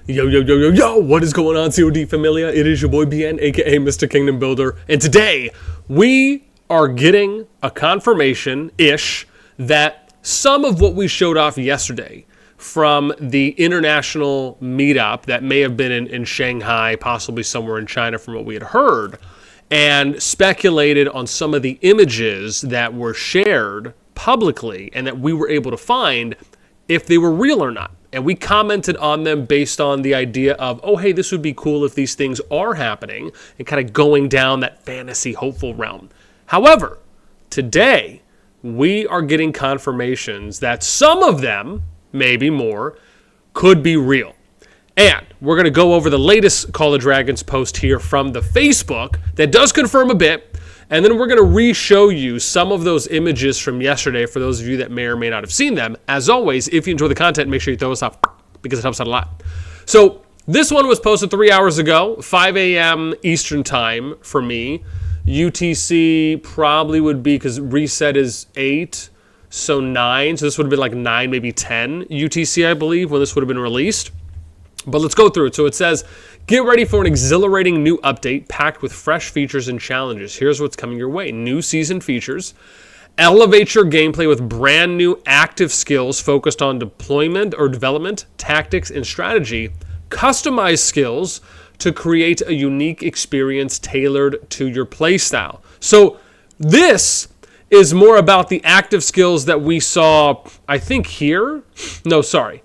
Yo, yo, yo, yo, yo, what is going on, COD Familia? It is your boy BN, aka Mr. Kingdom Builder, and today we are getting a confirmation-ish that some of what we showed off yesterday from the international meetup that may have been in Shanghai, possibly somewhere in China from what we had heard, and speculated on some of the images that were shared publicly and that we were able to find if they were real or not. And we commented on them based on the idea of, oh, hey, this would be cool if these things are happening, and kind of going down that fantasy hopeful realm. However, today we are getting confirmations that some of them, maybe more, could be real. And we're going to go over the latest Call of Dragons post here from the Facebook that does confirm a bit. And then we're going to re-show you some of those images from yesterday for those of you that may or may not have seen them. As always, if you enjoy the content, make sure you throw us up because it helps out a lot. So this one was posted 3 hours ago, 5 a.m. Eastern time for me. UTC probably would be, because reset is 8, so 9. So this would have been like 9, maybe 10 UTC, I believe, when this would have been released. But let's go through it. So it says, get ready for an exhilarating new update packed with fresh features and challenges. Here's what's coming your way. New season features. Elevate your gameplay with brand new active skills focused on deployment or development, tactics, and strategy. Customize skills to create a unique experience tailored to your playstyle. So this is more about the active skills that we saw, I think here. No, sorry.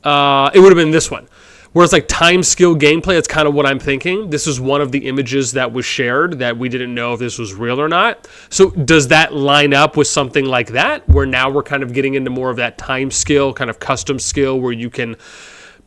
It would have been this one. Whereas like time skill gameplay, that's kind of what I'm thinking. This is one of the images that was shared that we didn't know if this was real or not. So does that line up with something like that, where now we're kind of getting into more of that time skill, kind of custom skill, where you can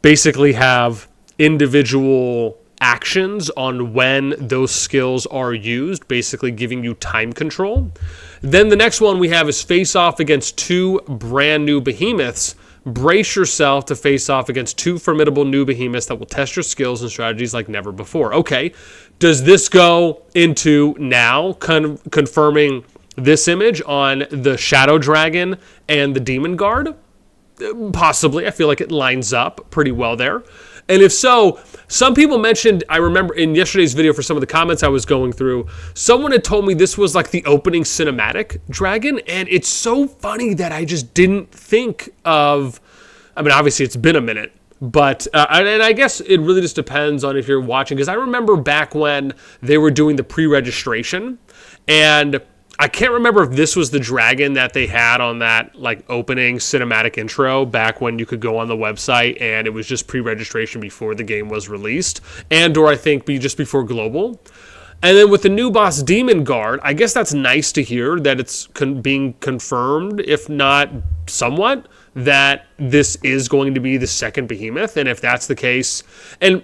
basically have individual actions on when those skills are used, basically giving you time control. Then the next one we have is face off against 2 brand new behemoths. Brace yourself to face off against 2 formidable new behemoths that will test your skills and strategies like never before. Okay, does this go into now confirming this image on the Shadow Dragon and the Demon Guard? Possibly. I feel like it lines up pretty well there. And if so, some people mentioned, I remember in yesterday's video for some of the comments I was going through, someone had told me this was like the opening cinematic dragon. And it's so funny that I just didn't think of, I mean, obviously it's been a minute, but, and I guess it really just depends on if you're watching. Because I remember back when they were doing the pre-registration, and I can't remember if this was the dragon that they had on that like opening cinematic intro back when you could go on the website and it was just pre-registration before the game was released, and or I think just before global. And then with the new boss Demon Guard, I guess that's nice to hear that it's being confirmed, if not somewhat, that this is going to be the second behemoth. And if that's the case, and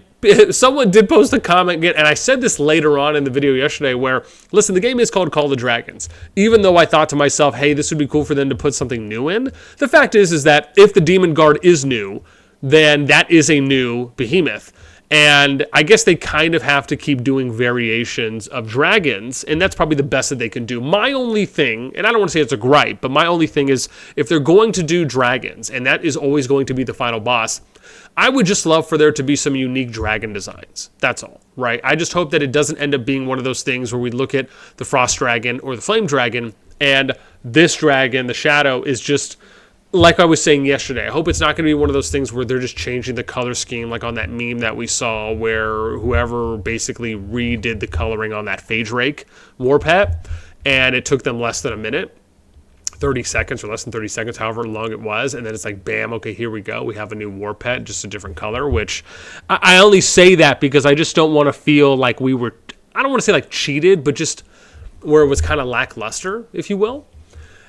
someone did post a comment, and I said this later on in the video yesterday, where, listen, the game is called Call of Dragons. Even though I thought to myself, hey, this would be cool for them to put something new in, the fact is that if the Demon Guard is new, then that is a new behemoth. And I guess they kind of have to keep doing variations of dragons, and that's probably the best that they can do. My only thing, and I don't want to say it's a gripe, but my only thing is, if they're going to do dragons, and that is always going to be the final boss, I would just love for there to be some unique dragon designs. That's all, right? I just hope that it doesn't end up being one of those things where we look at the Frost Dragon or the Flame Dragon, and this dragon, the Shadow, is just, like I was saying yesterday, I hope it's not going to be one of those things where they're just changing the color scheme, like on that meme that we saw where whoever basically redid the coloring on that Phage Rake war pet, and it took them less than a minute. 30 seconds or less than 30 seconds, however long it was, and then it's like, bam, okay, here we go. We have a new war pet, just a different color, which I only say that because I just don't want to feel like we were, I don't want to say like cheated, but just where it was kind of lackluster, if you will.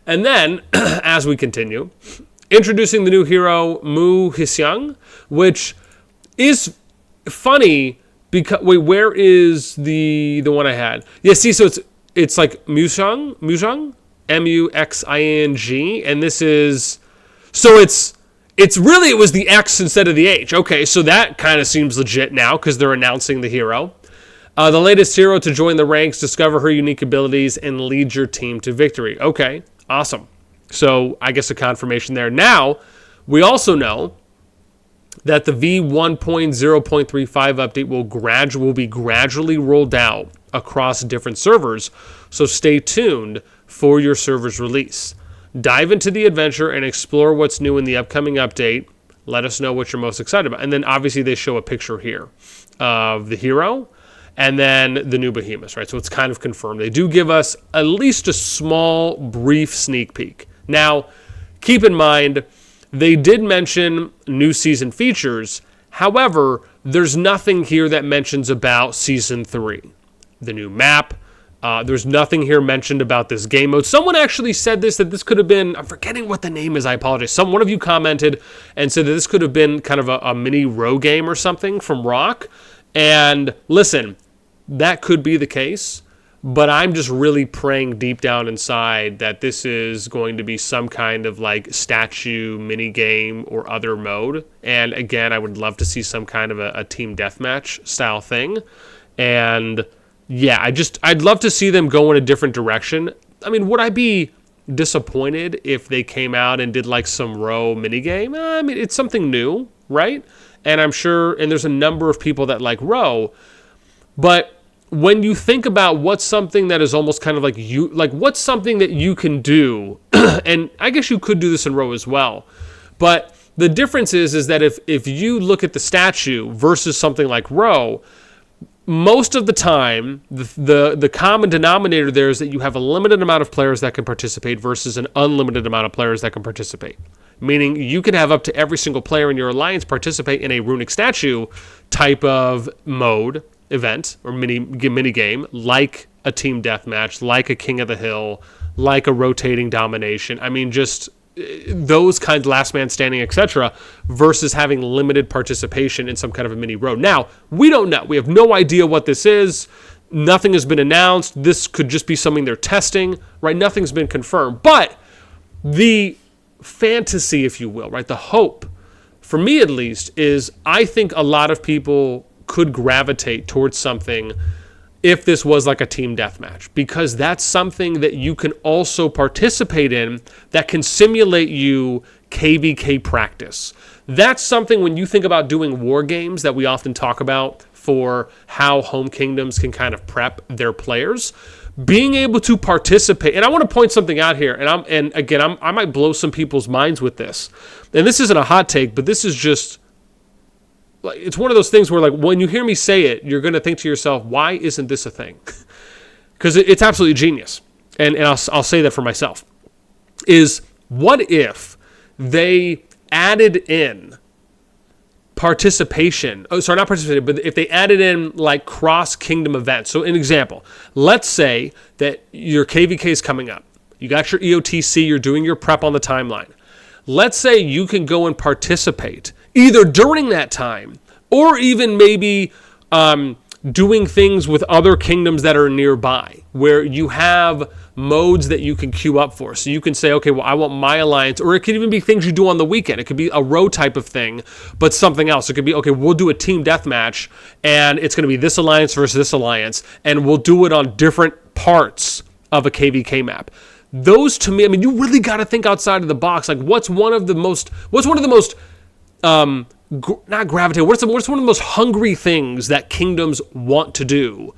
And then, as we continue, introducing the new hero, Mu Hisyang, which is funny because, wait, where is the one I had? Yeah, see, so it's like Mushang, Muxing, and this is, so it's really, it was the X instead of the H. Okay, so that kind of seems legit now because they're announcing the hero. The latest hero to join the ranks, discover her unique abilities, and lead your team to victory. Okay, awesome. So I guess a confirmation there. Now, we also know that the V1.0.35 update will be gradually rolled out across different servers, so stay tuned for your server's release. Dive into the adventure and explore what's new in the upcoming update. Let us know what you're most excited about. And then obviously they show a picture here of the hero and then the new behemoths, right? So it's kind of confirmed. They do give us at least a small, brief sneak peek. Now, keep in mind, they did mention new season features. However, there's nothing here that mentions about Season 3, the new map. There's nothing here mentioned about this game mode. Someone actually said that this could have been, I'm forgetting what the name is, I apologize. One of you commented and said that this could have been kind of a mini row game or something from Rock. And listen, that could be the case, but I'm just really praying deep down inside that this is going to be some kind of like statue mini game or other mode. And again, I would love to see some kind of a team deathmatch style thing. And yeah, I'd love to see them go in a different direction. I mean, would I be disappointed if they came out and did like some row minigame? I mean, it's something new, right? And I'm sure, and there's a number of people that like row, but when you think about what's something that is almost kind of like what's something that you can do, and I guess you could do this in row as well, but the difference is that if you look at the statue versus something like row, most of the time, the common denominator there is that you have a limited amount of players that can participate versus an unlimited amount of players that can participate. Meaning you can have up to every single player in your alliance participate in a runic statue type of mode, event, or mini game, like a team deathmatch, like a King of the Hill, like a rotating domination. I mean, just those kinds, last man standing, etc., versus having limited participation in some kind of a mini row. Now, we don't know. We have no idea what this is. Nothing has been announced. This could just be something they're testing, right? Nothing's been confirmed. But the fantasy, if you will, right, the hope, for me at least, is I think a lot of people could gravitate towards something if this was like a team deathmatch, because that's something that you can also participate in that can simulate you KVK practice. That's something when you think about doing war games that we often talk about for how home kingdoms can kind of prep their players. Being able to participate, and I want to point something out here, and again, I might blow some people's minds with this. And this isn't a hot take, but this is just, it's one of those things where, like, when you hear me say it, you're going to think to yourself, why isn't this a thing? Because it's absolutely genius. And I'll say that for myself. Is what if they added in participation? Oh, sorry, not participation, but if they added in like cross-kingdom events. So an example, let's say that your KVK is coming up. You got your EOTC, you're doing your prep on the timeline. Let's say you can go and participate either during that time or even maybe doing things with other kingdoms that are nearby where you have modes that you can queue up for. So you can say, okay, well, I want my alliance, or it could even be things you do on the weekend. It could be a row type of thing, but something else. It could be, okay, we'll do a team deathmatch, and it's going to be this alliance versus this alliance, and we'll do it on different parts of a KVK map. Those, to me, I mean, you really got to think outside of the box. Like, what's one of the most not gravitate, what's one of the most hungry things that kingdoms want to do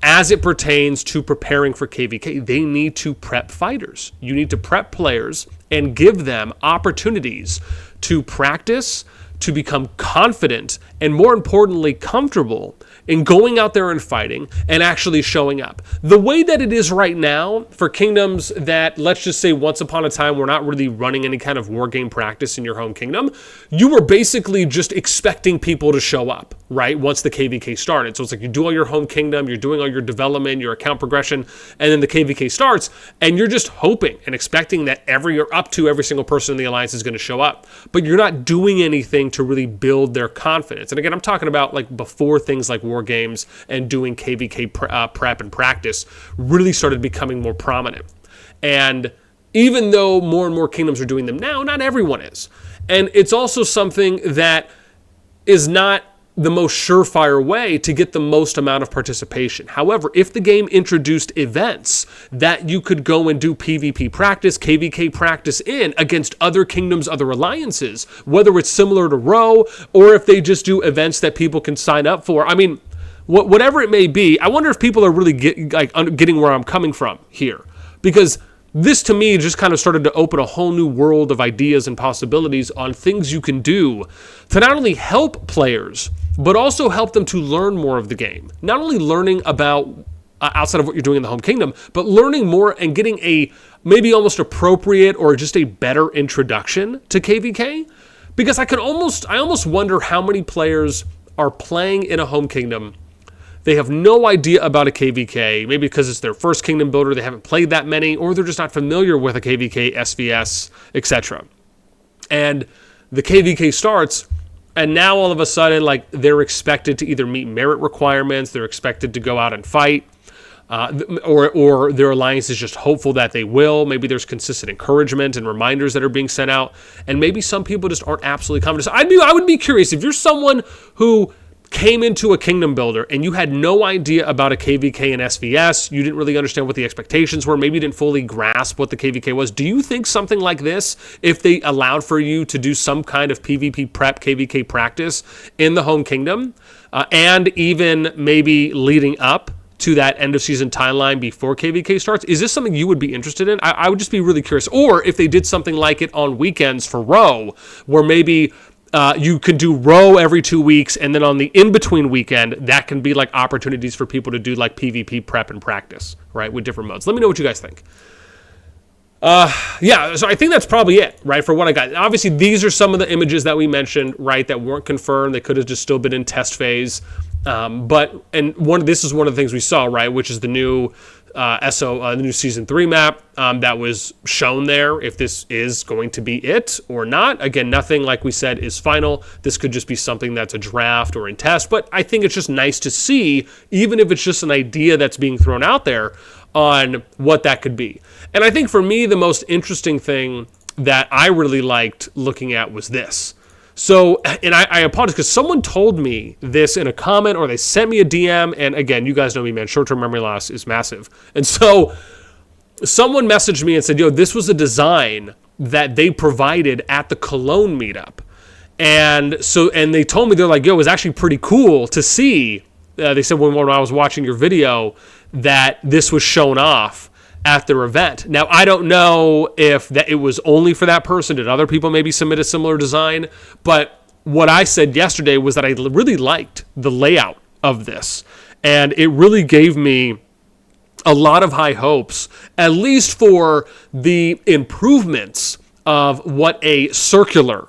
as it pertains to preparing for KVK? They need to prep fighters. You need to prep players and give them opportunities to practice, to become confident, and more importantly, comfortable in going out there and fighting and actually showing up. The way that it is right now for kingdoms that, let's just say once upon a time, were not really running any kind of war game practice in your home kingdom, you were basically just expecting people to show up, right, once the KVK started. So it's like you do all your home kingdom, you're doing all your development, your account progression, and then the KVK starts, and you're just hoping and expecting that every single person in the alliance is going to show up. But you're not doing anything to really build their confidence. And again, I'm talking about like before things like war games and doing KVK prep and practice really started becoming more prominent. And even though more and more kingdoms are doing them now, not everyone is. And it's also something that is not the most surefire way to get the most amount of participation. However, if the game introduced events that you could go and do PvP practice, KVK practice in against other kingdoms, other alliances, whether it's similar to Row, or if they just do events that people can sign up for. I mean, whatever it may be, I wonder if people are really getting where I'm coming from here. Because this, to me, just kind of started to open a whole new world of ideas and possibilities on things you can do to not only help players, but also help them to learn more of the game. Not only learning about outside of what you're doing in the home kingdom, but learning more and getting a maybe almost appropriate or just a better introduction to KVK. Because I almost wonder how many players are playing in a home kingdom. They have no idea about a KVK, maybe because it's their first kingdom builder, they haven't played that many, or they're just not familiar with a KVK, SVS, etc. And the KVK starts, and now all of a sudden, like, they're expected to either meet merit requirements, they're expected to go out and fight, or their alliance is just hopeful that they will. Maybe there's consistent encouragement and reminders that are being sent out, and maybe some people just aren't absolutely confident. So I would be curious if you're someone who came into a kingdom builder and you had no idea about a KVK and SVS, you didn't really understand what the expectations were, maybe you didn't fully grasp what the KVK was. Do you think something like this, if they allowed for you to do some kind of PvP prep, KVK practice in the home kingdom, and even maybe leading up to that end of season timeline before KVK starts, is this something you would be interested in? I would just be really curious. Or if they did something like it on weekends for Row, where maybe you could do Row every 2 weeks, and then on the in-between weekend, that can be like opportunities for people to do like PvP prep and practice, right, with different modes. Let me know what you guys think. Yeah, so I think that's probably it, right, for what I got. Obviously, these are some of the images that we mentioned, right, that weren't confirmed. They could have just still been in test phase. This is one of the things we saw, right, which is the new the new Season 3 map that was shown there, if this is going to be it or not. Again, nothing, like we said, is final. This could just be something that's a draft or in test, but I think it's just nice to see, even if it's just an idea that's being thrown out there, on what that could be. And I think for me, the most interesting thing that I really liked looking at was this. So, and I apologize because someone told me this in a comment, or they sent me a DM, and again, you guys know me, man, short-term memory loss is massive. And so someone messaged me and said, yo, this was a design that they provided at the Cologne meetup. And they told me, they're like, yo, it was actually pretty cool to see. They said when I was watching your video that this was shown off at their event. Now, I don't know if that it was only for that person. Did other people maybe submit a similar design? But what I said yesterday was that I really liked the layout of this. And it really gave me a lot of high hopes, at least for the improvements of what a circular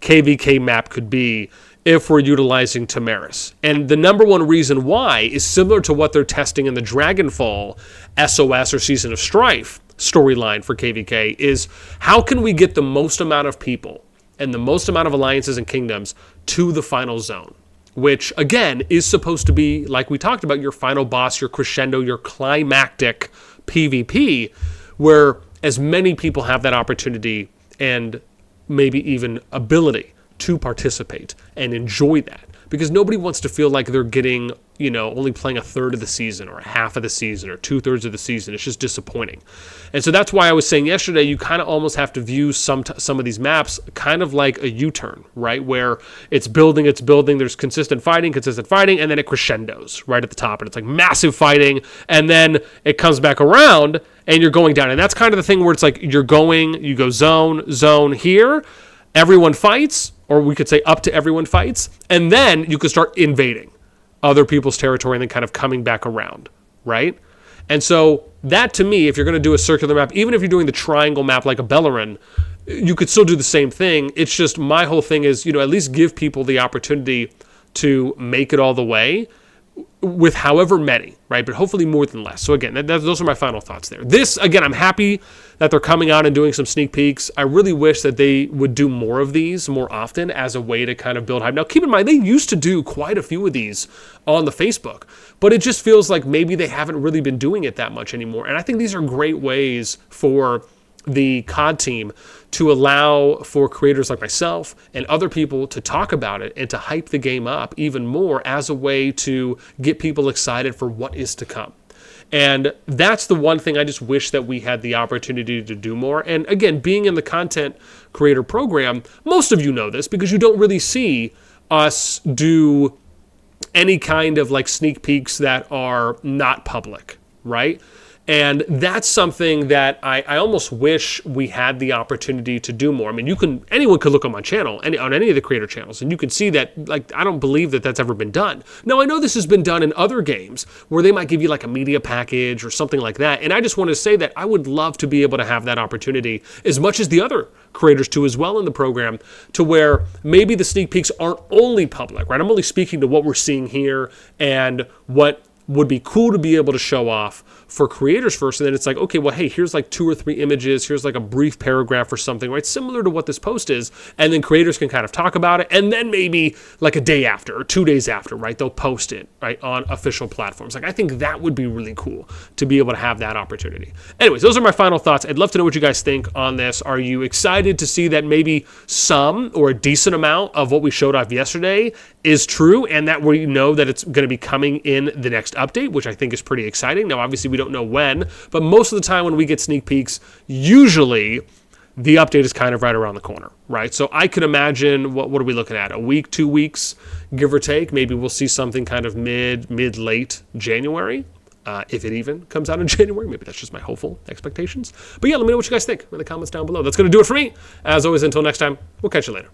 KVK map could be if we're utilizing Tamaris. And the number one reason why is similar to what they're testing in the Dragonfall SOS or Season of Strife storyline for KVK, is how can we get the most amount of people and the most amount of alliances and kingdoms to the final zone, which again is supposed to be, like we talked about, your final boss, your crescendo, your climactic PvP, where as many people have that opportunity and maybe even ability to participate and enjoy that, because nobody wants to feel like they're getting, only playing a third of the season or a half of the season or 2/3 of the season. It's just disappointing. And so that's why I was saying yesterday, you kind of almost have to view some of these maps kind of like a U-turn, right? Where it's building, there's consistent fighting, and then it crescendos right at the top, and it's like massive fighting, and then it comes back around and you're going down. And that's kind of the thing where it's like you go zone here, everyone fights, or we could say up to everyone fights, and then you could start invading other people's territory and then kind of coming back around, right? And so that, to me, if you're going to do a circular map, even if you're doing the triangle map like a Bellerin, you could still do the same thing. It's just my whole thing is, at least give people the opportunity to make it all the way with however many, right? But hopefully more than less. So again, those are my final thoughts there. This, again, I'm happy that they're coming out and doing some sneak peeks. I really wish that they would do more of these more often as a way to kind of build hype. Now, keep in mind, they used to do quite a few of these on the Facebook, but it just feels like maybe they haven't really been doing it that much anymore. And I think these are great ways for the COD team to allow for creators like myself and other people to talk about it and to hype the game up even more as a way to get people excited for what is to come. And that's the one thing I just wish that we had the opportunity to do more. And again, being in the content creator program, most of you know this because you don't really see us do any kind of like sneak peeks that are not public, right? And that's something that I almost wish we had the opportunity to do more. I mean, anyone could look on my channel, on any of the creator channels, and you can see that, like, I don't believe that that's ever been done. Now, I know this has been done in other games where they might give you like a media package or something like that. And I just want to say that I would love to be able to have that opportunity as much as the other creators do as well in the program, to where maybe the sneak peeks aren't only public, right? I'm only speaking to what we're seeing here and what would be cool to be able to show off for creators first. And then it's like, okay, well, hey, here's like 2 or 3 images. Here's like a brief paragraph or something, right? Similar to what this post is. And then creators can kind of talk about it. And then maybe like a day after or 2 days after, right? They'll post it, right? On official platforms. Like, I think that would be really cool to be able to have that opportunity. Anyways, those are my final thoughts. I'd love to know what you guys think on this. Are you excited to see that maybe some or a decent amount of what we showed off yesterday is true, and that we know that it's going to be coming in the next update, which I think is pretty exciting. Now, obviously, we don't know when, but most of the time when we get sneak peeks, usually the update is kind of right around the corner, right? So I could imagine, what are we looking at? A week, 2 weeks, give or take. Maybe we'll see something kind of mid-late January, if it even comes out in January. Maybe that's just my hopeful expectations. But yeah, let me know what you guys think in the comments down below. That's going to do it for me. As always, until next time, we'll catch you later.